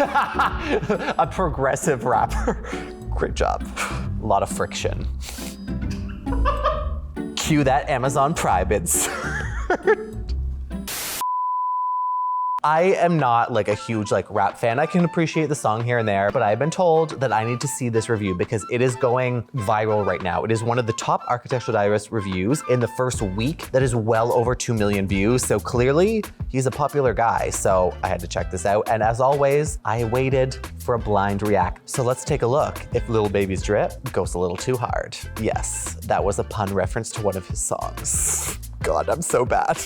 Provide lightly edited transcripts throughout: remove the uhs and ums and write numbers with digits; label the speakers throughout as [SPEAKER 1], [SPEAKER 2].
[SPEAKER 1] A progressive rapper. Great job. A lot of friction. Cue that Amazon Prime insert. I am not like a huge rap fan. I can appreciate the song here and there, but I've been told that I need to see this review because it is going viral right now. It is one of the top Architectural Digest reviews in the first week that is well over 2 million views. So clearly he's a popular guy. So I had to check this out. And as always, I waited for a blind react. So let's take a look. If Lil Baby's drip goes a little too hard. Yes, that was a pun reference to one of his songs. God, I'm so bad.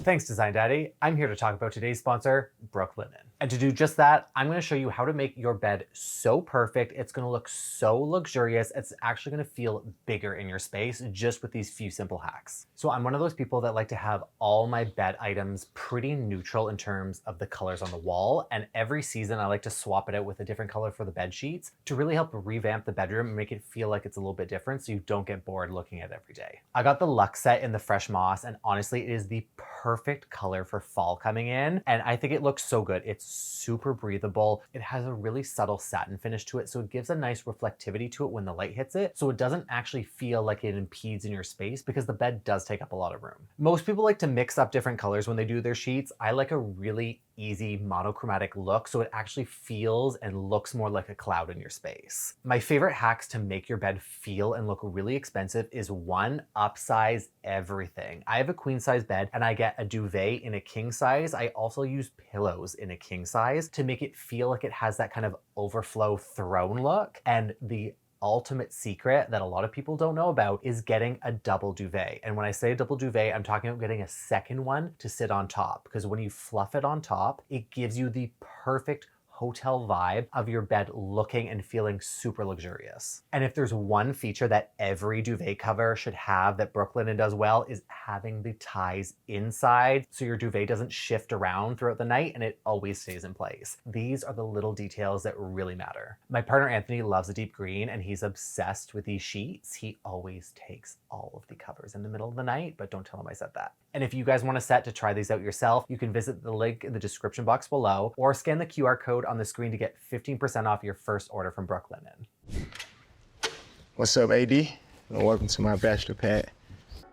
[SPEAKER 1] Thanks, Design Daddy. I'm here to talk about today's sponsor, Brooklinen. And to do just that, I'm gonna show you how to make your bed so perfect. It's gonna look so luxurious. It's actually gonna feel bigger in your space just with these few simple hacks. So I'm one of those people that like to have all my bed items pretty neutral in terms of the colors on the wall. And every season I like to swap it out with a different color for the bed sheets to really help revamp the bedroom and make it feel like it's a little bit different so you don't get bored looking at it every day. I got the Luxe set in the Fresh Moss, and honestly, it is the perfect color for fall coming in. And I think it looks so good. It's super breathable. It has a really subtle satin finish to it, so it gives a nice reflectivity to it when the light hits it, so it doesn't actually feel like it impedes in your space because the bed does take up a lot of room. Most people like to mix up different colors when they do their sheets. I like a really easy monochromatic look, so it actually feels and looks more like a cloud in your space. My favorite hacks to make your bed feel and look really expensive is one, upsize everything. I have a queen size bed and I get a duvet in a king size. I also use pillows in a king size to make it feel like it has that kind of overflow throne look. And the ultimate secret that a lot of people don't know about is getting a double duvet. And when I say a double duvet, I'm talking about getting a second one to sit on top, because when you fluff it on top, it gives you the perfect hotel vibe of your bed looking and feeling super luxurious. And if there's one feature that every duvet cover should have that Brooklinen does well, is having the ties inside so your duvet doesn't shift around throughout the night and it always stays in place. These are the little details that really matter. My partner Anthony loves a deep green and he's obsessed with these sheets. He always takes all of the covers in the middle of the night, but don't tell him I said that. And if you guys want a set to try these out yourself, you can visit the link in the description box below or scan the QR code on the screen to get 15% off your first order from Brooklinen.
[SPEAKER 2] What's up, AD? And welcome to my bachelor pad.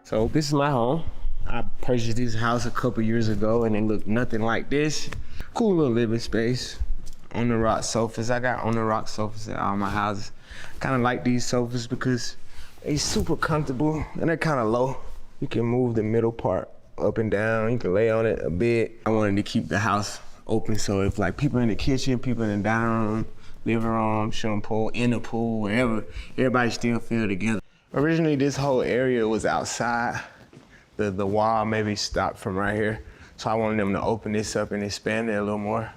[SPEAKER 2] So this is my home. I purchased this house a couple years ago and it looked nothing like this. Cool little living space. On the rock sofas. I got on the rock sofas at all my houses. Kind of like these sofas because they're super comfortable and they're kind of low. You can move the middle part up and down. You can lay on it a bit. I wanted to keep the house open, so if like people in the kitchen, people in the dining room, living room, swimming pool, in the pool, wherever, everybody still feel together. Originally, this whole area was outside. The wall maybe stopped from right here. So I wanted them to open this up and expand it a little more.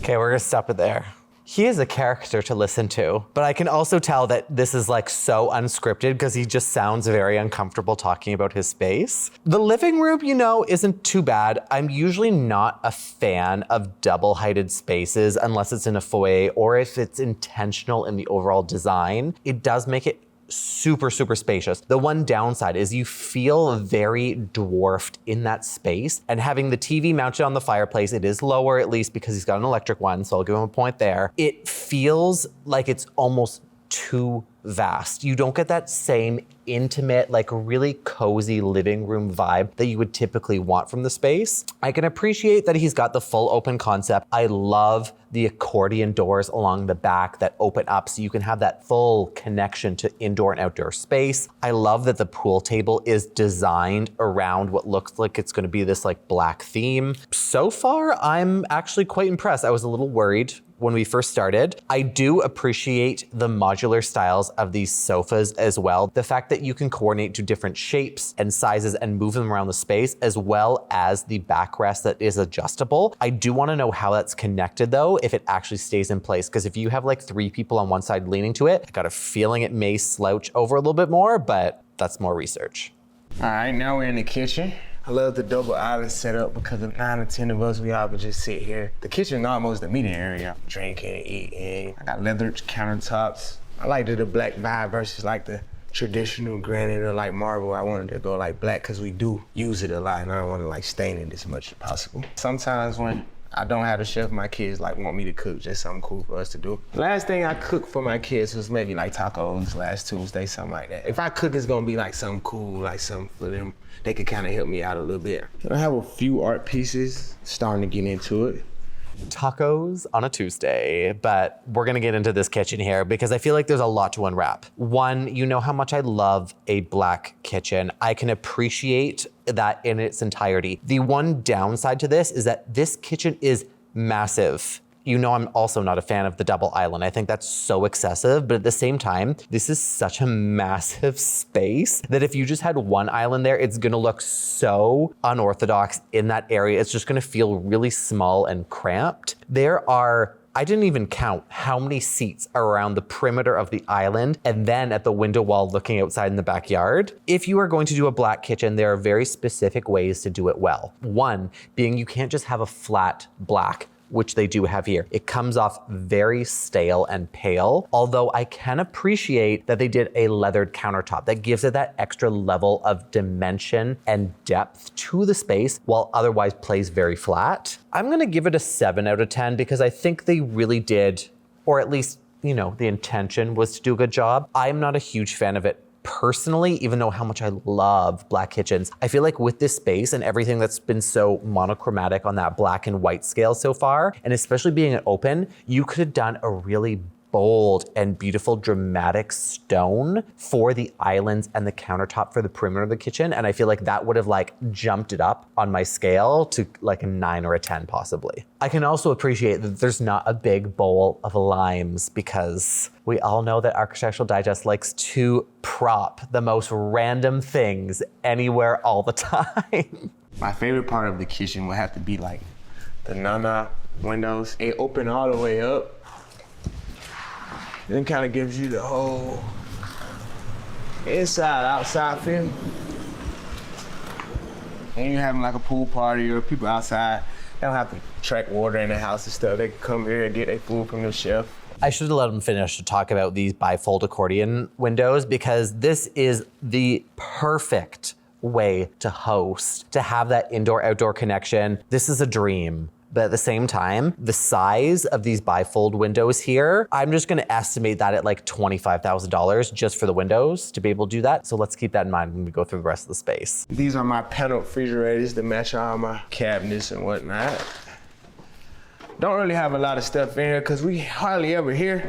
[SPEAKER 1] Okay, we're gonna stop it there. He is a character to listen to, but I can also tell that this is like so unscripted because he just sounds very uncomfortable talking about his space. The living room, you know, isn't too bad. I'm usually not a fan of double-heighted spaces unless it's in a foyer or if it's intentional in the overall design. It does make it super, super spacious. The one downside is you feel very dwarfed in that space, and having the TV mounted on the fireplace, it is lower at least because he's got an electric one, so I'll give him a point there. It feels like it's almost too vast. You don't get that same intimate, like really cozy living room vibe that you would typically want from the space. I can appreciate that he's got the full open concept. I love the accordion doors along the back that open up so you can have that full connection to indoor and outdoor space. I love that the pool table is designed around what looks like it's gonna be this like black theme. So far, I'm actually quite impressed. I was a little worried when we first started. I do appreciate the modular styles of these sofas as well. The fact that you can coordinate to different shapes and sizes and move them around the space, as well as the backrest that is adjustable. I do wanna know how that's connected though, if it actually stays in place. Because if you have like 3 people on one side leaning to it, I got a feeling it may slouch over a little bit more, but that's more research.
[SPEAKER 2] All right, now we're in the kitchen. I love the double island setup because of 9 or 10 of us, we all can just sit here. The kitchen is almost the meeting area. Drinking, eating. I got leather countertops. I like the black vibe versus like the traditional granite or like marble. I wanted to go like black because we do use it a lot and I don't want to like stain it as much as possible. Sometimes when I don't have to chef my kids like want me to cook, just something cool for us to do. Last thing I cooked for my kids was maybe like tacos last Tuesday, something like that. If I cook, it's gonna be like something cool, like something for them. They could kind of help me out a little bit. I have a few art pieces, starting to get into it.
[SPEAKER 1] Tacos on a Tuesday, but we're gonna get into this kitchen here because I feel like there's a lot to unwrap. One, you know how much I love a black kitchen. I can appreciate that in its entirety. The one downside to this is that this kitchen is massive. You know, I'm also not a fan of the double island. I think that's so excessive, but at the same time, this is such a massive space that if you just had one island there, it's gonna look so unorthodox in that area. It's just gonna feel really small and cramped. I didn't even count how many seats are around the perimeter of the island and then at the window wall looking outside in the backyard. If you are going to do a black kitchen, there are very specific ways to do it well. One being you can't just have a flat black, which they do have here. It comes off very stale and pale, although I can appreciate that they did a leathered countertop that gives it that extra level of dimension and depth to the space while otherwise plays very flat. I'm gonna give it a 7 out of 10 because I think they really did, or at least, you know, the intention was to do a good job. I'm not a huge fan of it personally, even though how much I love black kitchens. I feel like with this space and everything that's been so monochromatic on that black and white scale so far, and especially being an open, you could have done a really bold and beautiful dramatic stone for the islands and the countertop for the perimeter of the kitchen. And I feel like that would have like jumped it up on my scale to like a 9 or a 10 possibly. I can also appreciate that there's not a big bowl of limes because we all know that Architectural Digest likes to prop the most random things anywhere all the time.
[SPEAKER 2] My favorite part of the kitchen would have to be like the Nana windows. They open all the way up. Then kind of gives you the whole inside, outside feel. And you're having like a pool party or people outside, they don't have to track water in the house and stuff. They can come here and get their food from the chef.
[SPEAKER 1] I should have let him finish to talk about these bifold accordion windows because this is the perfect way to host, to have that indoor-outdoor connection. This is a dream. But at the same time, the size of these bifold windows here, I'm just gonna estimate that at like $25,000 just for the windows to be able to do that. So let's keep that in mind when we go through the rest of the space.
[SPEAKER 2] These are my panel refrigerators that match all my cabinets and whatnot. Don't really have a lot of stuff in here because we hardly ever here.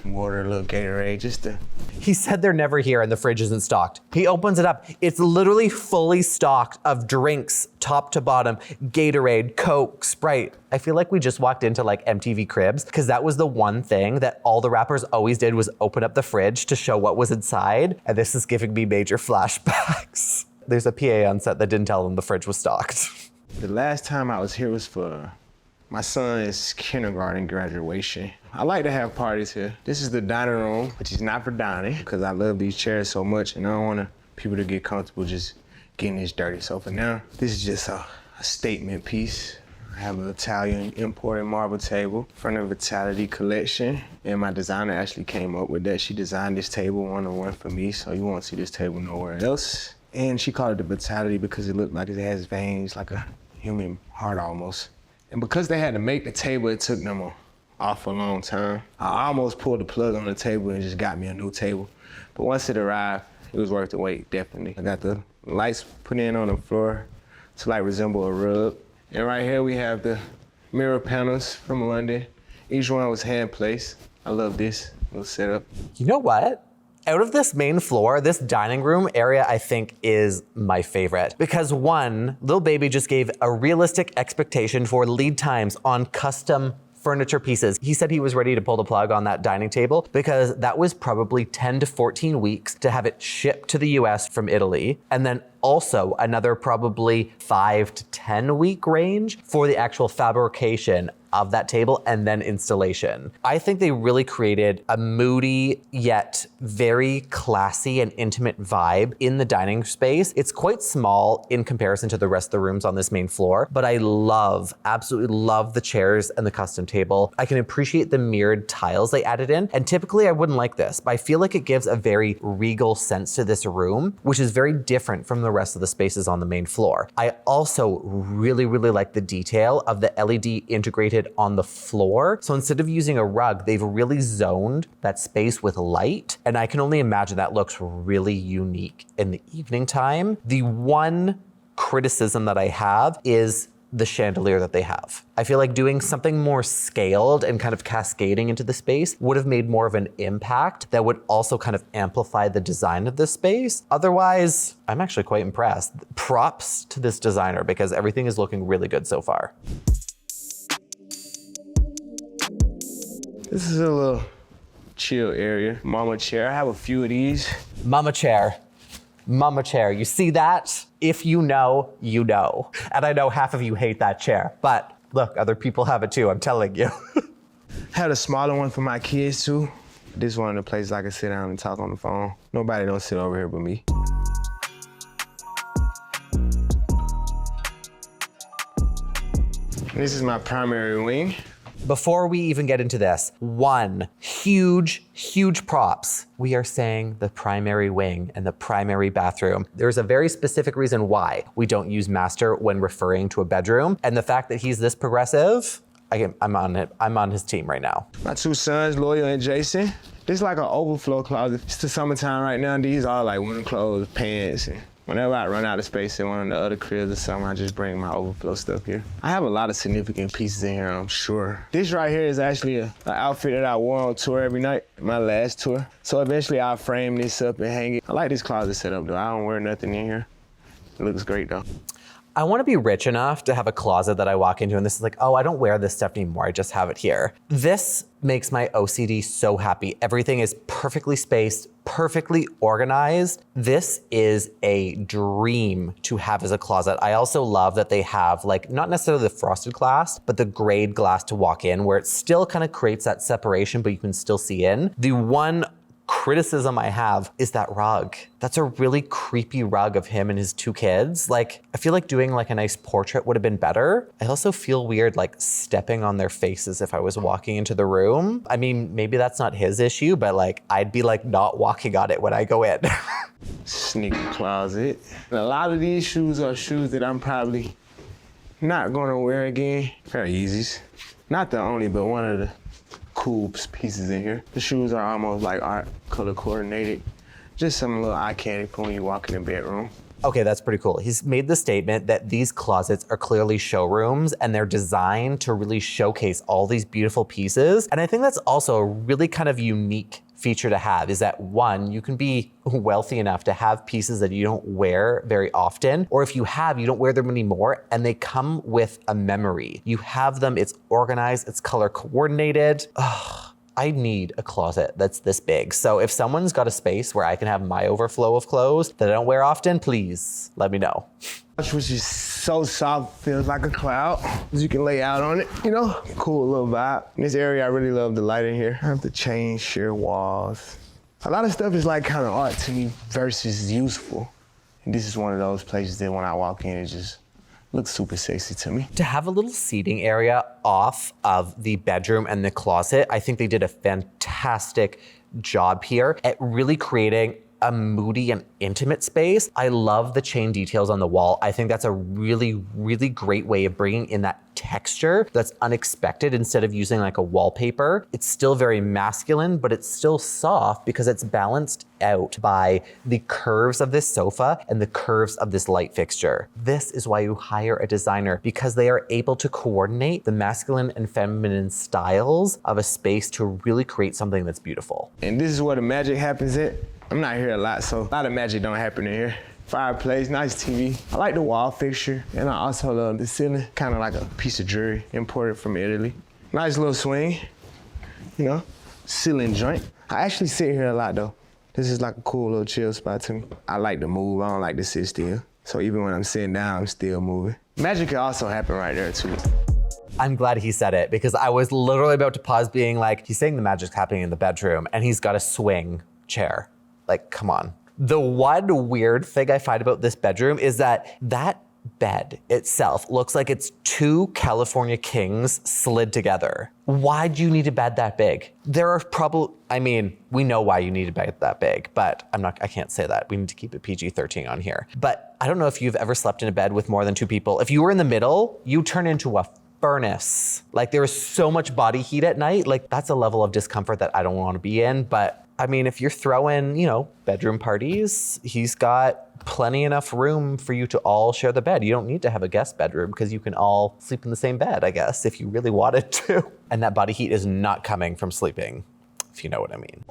[SPEAKER 2] Water, a little Gatorade, just to...
[SPEAKER 1] He said they're never here and the fridge isn't stocked. He opens it up. It's literally fully stocked of drinks, top to bottom, Gatorade, Coke, Sprite. I feel like we just walked into like MTV Cribs because that was the one thing that all the rappers always did was open up the fridge to show what was inside. And this is giving me major flashbacks. There's a PA on set that didn't tell them the fridge was stocked.
[SPEAKER 2] The last time I was here was for my son's kindergarten graduation. I like to have parties here. This is the dining room, which is not for dining, because I love these chairs so much and I don't want people to get comfortable just getting this dirty. So for now, this is just a statement piece. I have an Italian imported marble table from the Vitality collection. And my designer actually came up with that. She designed this table one-on-one for me, so you won't see this table nowhere else. And she called it the Vitality because it looked like it has veins, like a human heart almost. And because they had to make the table, it took them an awful long time. I almost pulled the plug on the table and just got me a new table. But once it arrived, it was worth the wait, definitely. I got the lights put in on the floor to like resemble a rug. And right here we have the mirror panels from London. Each one was hand placed. I love this little setup.
[SPEAKER 1] You know what? Out of this main floor, this dining room area, I think is my favorite. Because one, Lil Baby just gave a realistic expectation for lead times on custom furniture pieces. He said he was ready to pull the plug on that dining table because that was probably 10 to 14 weeks to have it shipped to the US from Italy. And then also another probably 5 to 10 week range for the actual fabrication of that table and then installation. I think they really created a moody yet very classy and intimate vibe in the dining space. It's quite small in comparison to the rest of the rooms on this main floor, but I absolutely love the chairs and the custom table. I can appreciate the mirrored tiles they added in, and typically I wouldn't like this, but I feel like it gives a very regal sense to this room, which is very different from the rest of the spaces on the main floor. I also really like the detail of the LED integrated on the floor. So instead of using a rug, they've really zoned that space with light, and I can only imagine that looks really unique in the evening time. The one criticism that I have is the chandelier that they have. I feel like doing something more scaled and kind of cascading into the space would have made more of an impact that would also kind of amplify the design of this space. Otherwise, I'm actually quite impressed. Props to this designer because everything is looking really good so far.
[SPEAKER 2] This is a little chill area. Mama chair, I have a few of these.
[SPEAKER 1] Mama chair. Mama chair, you see that? If you know, you know. And I know half of you hate that chair, but look, other people have it too, I'm telling you.
[SPEAKER 2] Had a smaller one for my kids too. This is one of the places I can sit down and talk on the phone. Nobody don't sit over here but me. This is my primary wing.
[SPEAKER 1] Before we even get into this, one huge props. We are saying the primary wing and the primary bathroom. There's a very specific reason why we don't use master when referring to a bedroom. And the fact that he's this progressive, I'm on it. I'm on his team right now.
[SPEAKER 2] My two sons, Loyal and Jason. This is like an overflow closet. It's the summertime right now. These are like winter clothes, pants, and whenever I run out of space in one of the other cribs or something, I just bring my overflow stuff here. I have a lot of significant pieces in here, I'm sure. This right here is actually an outfit that I wore on tour every night, my last tour. So eventually I'll frame this up and hang it. I like this closet setup though. I don't wear nothing in here. It looks great though.
[SPEAKER 1] I want to be rich enough to have a closet that I walk into and this is like, oh, I don't wear this stuff anymore. I just have it here. This makes my OCD so happy. Everything is perfectly spaced, perfectly organized. This is a dream to have as a closet. I also love that they have like, not necessarily the frosted glass, but the grade glass to walk in where it still kind of creates that separation, but you can still see in. The one criticism I have is that rug. That's a really creepy rug of him and his two kids. Like, I feel like doing like a nice portrait would have been better. I also feel weird like stepping on their faces if I was walking into the room. I mean, maybe that's not his issue, but like, I'd be like not walking on it when I go in.
[SPEAKER 2] Sneaker closet. And a lot of these shoes are shoes that I'm probably not gonna wear again. Pair of Yeezys. Not the only, but one of the cool pieces in here. The shoes are almost like art color coordinated. Just some little eye candy for when you walk in the bedroom.
[SPEAKER 1] Okay, that's pretty cool. He's made the statement that these closets are clearly showrooms and they're designed to really showcase all these beautiful pieces. And I think that's also a really kind of unique feature to have is that one, you can be wealthy enough to have pieces that you don't wear very often, or if you have, you don't wear them anymore, and they come with a memory. You have them, it's organized, it's color coordinated. Ugh, I need a closet that's this big. So if someone's got a space where I can have my overflow of clothes that I don't wear often, please let me know.
[SPEAKER 2] Which is so soft, feels like a cloud. You can lay out on it, you know? Cool little vibe. In this area, I really love the light in here. I have to change sheer walls. A lot of stuff is like kind of art to me versus useful. And this is one of those places that when I walk in, it just looks super sexy to me.
[SPEAKER 1] To have a little seating area off of the bedroom and the closet, I think they did a fantastic job here at really creating a moody and intimate space. I love the chain details on the wall. I think that's a really great way of bringing in that texture that's unexpected instead of using like a wallpaper. It's still very masculine, but it's still soft because it's balanced out by the curves of this sofa and the curves of this light fixture. This is why you hire a designer, because they are able to coordinate the masculine and feminine styles of a space to really create something that's beautiful.
[SPEAKER 2] And this is where the magic happens at. I'm not here a lot, so a lot of magic don't happen in here. Fireplace, nice TV. I like the wall fixture, and I also love the ceiling, kind of like a piece of jewelry imported from Italy. Nice little swing, you know, ceiling joint. I actually sit here a lot though. This is like a cool little chill spot to me. I like to move, I don't like to sit still. So even when I'm sitting down, I'm still moving. Magic can also happen right there too.
[SPEAKER 1] I'm glad he said it because I was literally about to pause being like, he's saying the magic's happening in the bedroom and he's got a swing chair. Like, come on. The one weird thing I find about this bedroom is that bed itself looks like it's two California kings slid together. Why do you need a bed that big? There are probably, I mean, we know why you need a bed that big, but I can't say that. We need to keep it PG-13 on here. But I don't know if you've ever slept in a bed with more than two people. If you were in the middle, you turn into a furnace. Like there is so much body heat at night. Like that's a level of discomfort that I don't want to be in. But I mean, if you're throwing, bedroom parties, he's got plenty enough room for you to all share the bed. You don't need to have a guest bedroom because you can all sleep in the same bed, I guess, if you really wanted to. And that body heat is not coming from sleeping, if you know what I mean.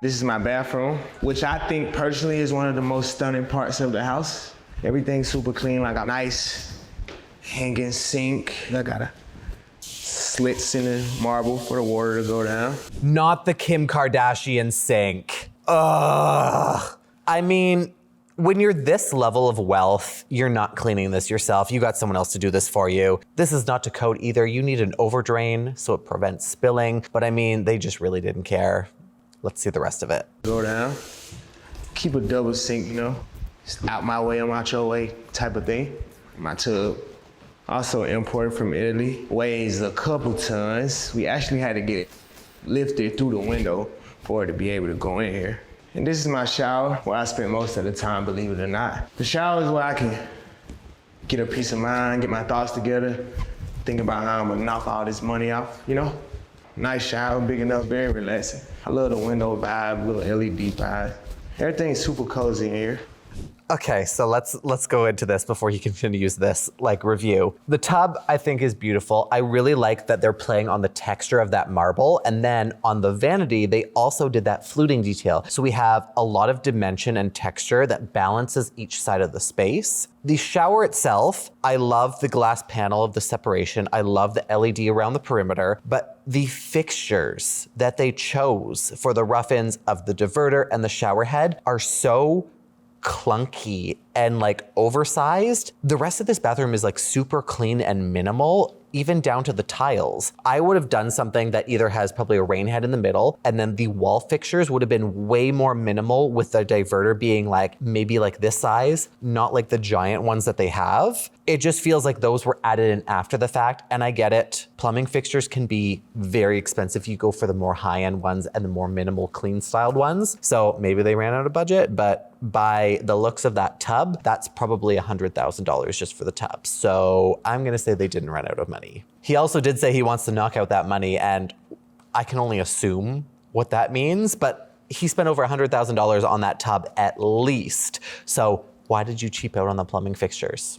[SPEAKER 2] This is my bathroom, which I think personally is one of the most stunning parts of the house. Everything's super clean, like a nice hanging sink. I got a slits in the marble for the water to go down.
[SPEAKER 1] Not the Kim Kardashian sink. Ugh. I mean, when you're this level of wealth, you're not cleaning this yourself. You got someone else to do this for you. This is not to code either. You need an overdrain so it prevents spilling. But I mean, they just really didn't care. Let's see the rest of it.
[SPEAKER 2] Go down. Keep a double sink, It's out my way, I'm out your way type of thing. My tub. Also imported from Italy. Weighs a couple tons. We actually had to get it lifted through the window for it to be able to go in here. And this is my shower, where I spend most of the time, believe it or not. The shower is where I can get a peace of mind, get my thoughts together, think about how I'm gonna knock all this money off, Nice shower, big enough, very relaxing. I love the window vibe, little LED vibe. Everything's super cozy in here.
[SPEAKER 1] Okay, so let's go into this before he continues this review. The tub I think is beautiful. I really like that they're playing on the texture of that marble, and then on the vanity they also did that fluting detail. So we have a lot of dimension and texture that balances each side of the space. The shower itself, I love the glass panel of the separation. I love the LED around the perimeter, but the fixtures that they chose for the rough ends of the diverter and the shower head are so clunky and oversized. The rest of this bathroom is super clean and minimal, even down to the tiles. I would have done something that either has probably a rain head in the middle, and then the wall fixtures would have been way more minimal, with the diverter being maybe this size, not the giant ones that they have. It just feels like those were added in after the fact, and I get it. Plumbing fixtures can be very expensive. You go for the more high-end ones and the more minimal, clean-styled ones. So maybe they ran out of budget, but by the looks of that tub, that's probably $100,000 just for the tub. So I'm gonna say they didn't run out of money. He also did say he wants to knock out that money, and I can only assume what that means, but he spent over $100,000 on that tub at least. So why did you cheap out on the plumbing fixtures?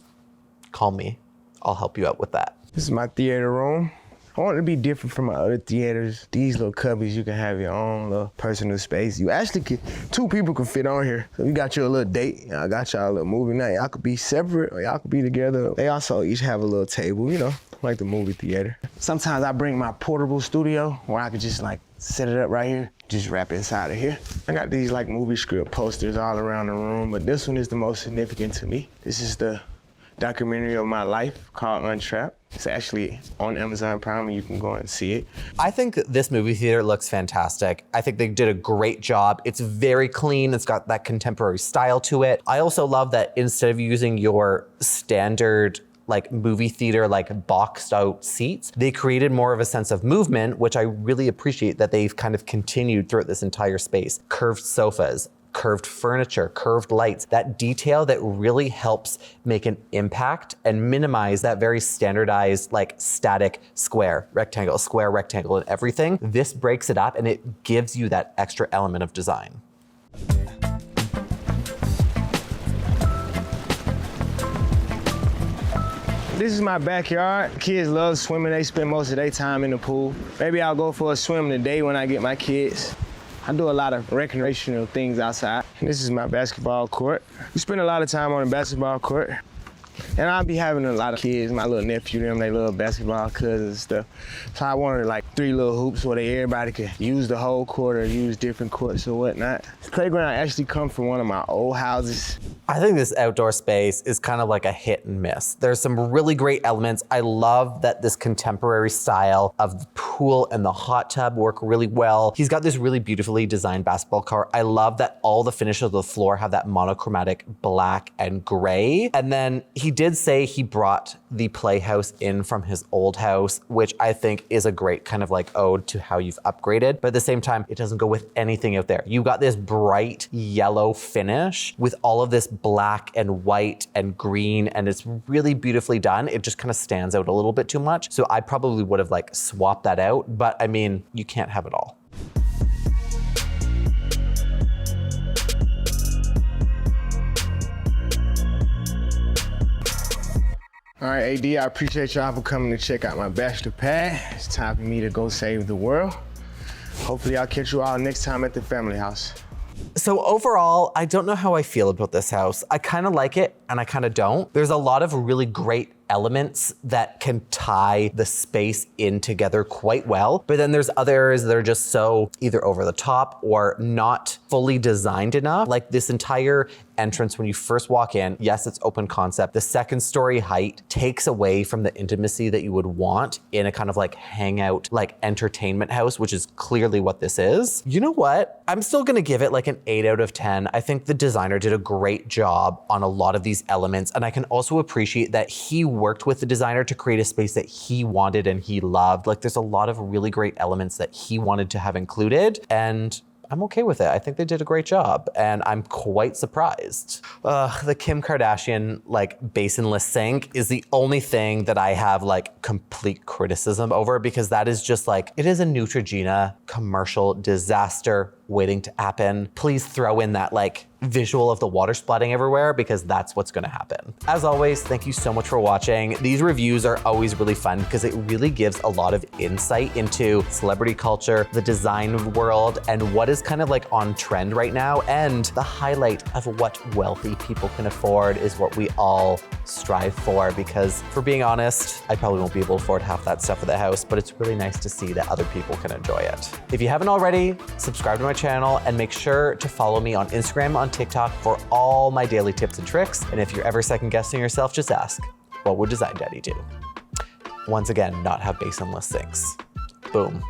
[SPEAKER 1] Call me, I'll help you out with that.
[SPEAKER 2] This is my theater room. I want it to be different from my other theaters. These little cubbies, you can have your own little personal space. You actually can, two people can fit on here. So you got your little date, I got y'all a little movie night. Y'all could be separate or y'all could be together. They also each have a little table, like the movie theater. Sometimes I bring my portable studio where I could just set it up right here, just wrap it inside of here. I got these movie script posters all around the room, but this one is the most significant to me. This is the documentary of my life called Untrapped. It's actually on Amazon Prime and you can go and see it.
[SPEAKER 1] I think this movie theater looks fantastic. I think they did a great job. It's very clean. It's got that contemporary style to it. I also love that instead of using your standard movie theater, boxed out seats, they created more of a sense of movement, which I really appreciate that they've kind of continued throughout this entire space. Curved sofas, curved furniture, curved lights, that detail that really helps make an impact and minimize that very standardized, static square, rectangle, and everything. This breaks it up and it gives you that extra element of design.
[SPEAKER 2] This is my backyard. Kids love swimming. They spend most of their time in the pool. Maybe I'll go for a swim today when I get my kids. I do a lot of recreational things outside. This is my basketball court. We spend a lot of time on the basketball court. And I'll be having a lot of kids, my little nephew, them, they little basketball cousins and stuff. So I wanted like 3 little hoops where everybody could use the whole court or use different courts or whatnot. The playground actually comes from one of my old houses.
[SPEAKER 1] I think this outdoor space is kind of like a hit and miss. There's some really great elements. I love that this contemporary style of the pool and the hot tub work really well. He's got this really beautifully designed basketball court. I love that all the finishes of the floor have that monochromatic black and gray. And then he did say he brought the playhouse in from his old house, which I think is a great kind of like ode to how you've upgraded. But at the same time, it doesn't go with anything out there. You got this bright yellow finish with all of this black and white and green, and it's really beautifully done. It just kind of stands out a little bit too much. So I probably would have like swapped that out, but I mean, you can't have it all.
[SPEAKER 2] All right, AD, I appreciate y'all for coming to check out my bachelor pad. It's time for me to go save the world. Hopefully I'll catch you all next time at the family house.
[SPEAKER 1] So overall, I don't know how I feel about this house. I kind of like it and I kind of don't. There's a lot of really great elements that can tie the space in together quite well. But then there's other areas that are just so either over the top or not fully designed enough. Like this entire entrance when you first walk in, yes, it's open concept. The 2nd story height takes away from the intimacy that you would want in a kind of like hangout, like entertainment house, which is clearly what this is. You know what? I'm still gonna give it like an 8 out of 10. I think the designer did a great job on a lot of these elements. And I can also appreciate that he worked with the designer to create a space that he wanted and he loved. Like there's a lot of really great elements that he wanted to have included, and I'm okay with it. I think they did a great job and I'm quite surprised. The Kim Kardashian like basinless sink is the only thing that I have like complete criticism over, because that is just like, it is a Neutrogena commercial disaster waiting to happen. Please throw in that like visual of the water splatting everywhere, because that's what's gonna happen. As always, thank you so much for watching. These reviews are always really fun because it really gives a lot of insight into celebrity culture, the design world, and what is kind of like on trend right now. And the highlight of what wealthy people can afford is what we all strive for, because for being honest, I probably won't be able to afford half that stuff at the house, but it's really nice to see that other people can enjoy it. If you haven't already, subscribe to my channel and make sure to follow me on Instagram, on TikTok for all my daily tips and tricks. And if you're ever second guessing yourself, just ask, what would Design Daddy do? Once again, not have basinless sinks. Boom.